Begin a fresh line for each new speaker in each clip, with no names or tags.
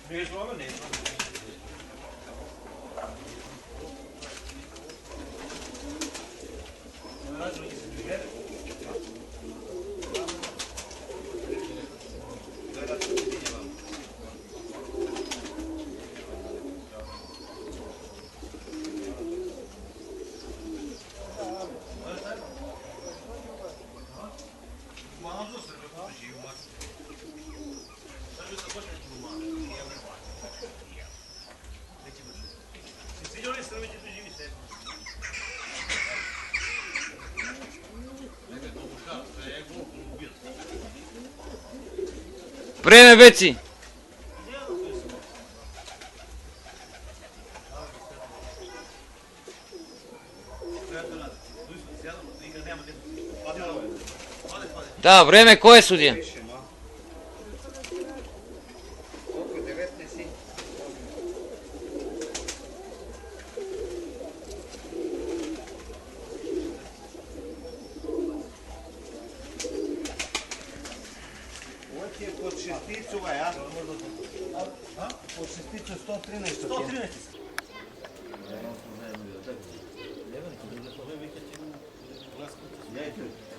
Neću ovo, neću. Različite se prigede.
Vreme, Beci! Da, vreme koje sudije?
Pod šesticu ovaj, a? Pod šesticu 113. 113.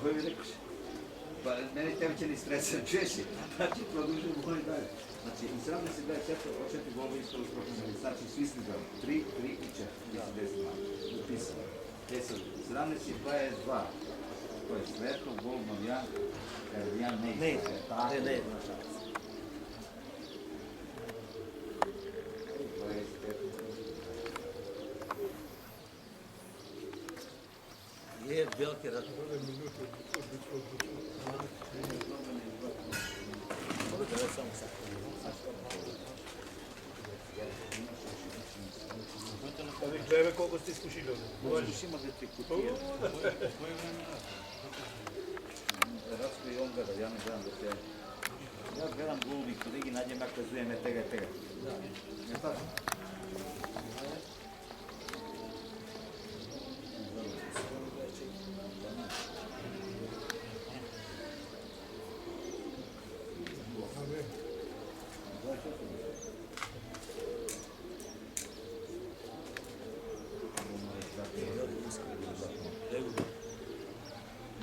Koji bi rekao? Pa meni tebi će ni stresan, čuješ li? Znači, produžujem u koji dalje. Znači, u 17 i 24 od 4 golova ispali s propisani. Znači, svi smo gledali. 3 i 4. Mislim da je znao. Upisano. E sad, 17 i 22. To je Sveto, gol, Marijan. Marijan ne ide. Ne ide na šans. Je, Belke, da... Gleda koliko ste iskušili ovdje. Ima da ti kutije. Koje vreme Rasko i on gleda, ja ne gledam da te... Ja gledam golubi kod ligi, nađem nakon zujeme tega i tega. Ne tako?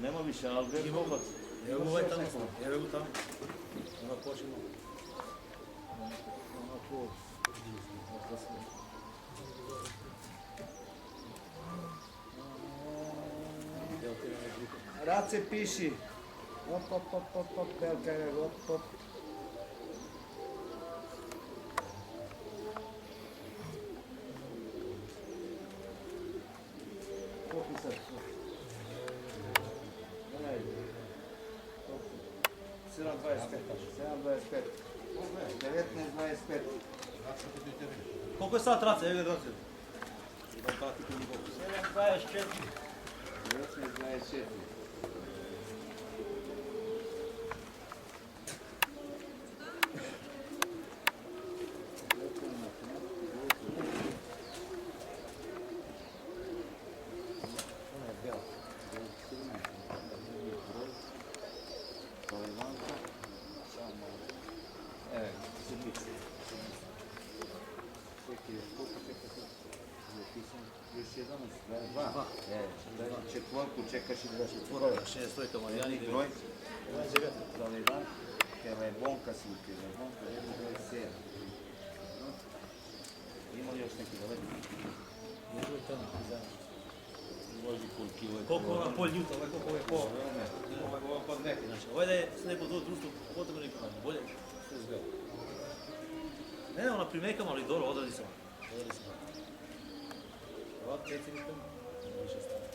Nema više, ali gdje je Bobac? Evo ga tamo, evo ga tamo. Ona počima. Ona tu. Race piši. Op, Belka je, op. Popisat. 7.25. 19.25. Koliko je sat Race? Evo ga Race. 7.24. 19.24. Četvorku čekaš i da četvorove. 63 Marijani broj. Zaledan. Kelebonka slike. Kelebonka 27. Ima li još neki daleko? Nije li tamo? Koliko ona pol ljuta, ovaj koliko je pol? Ovo kod neki. Ovo da je s neko do društvo potrebno nekako bolje. Što je zbjelo? Ne, ona primekam, ali dobro, odradi sam. Ovak 4 više stavljamo.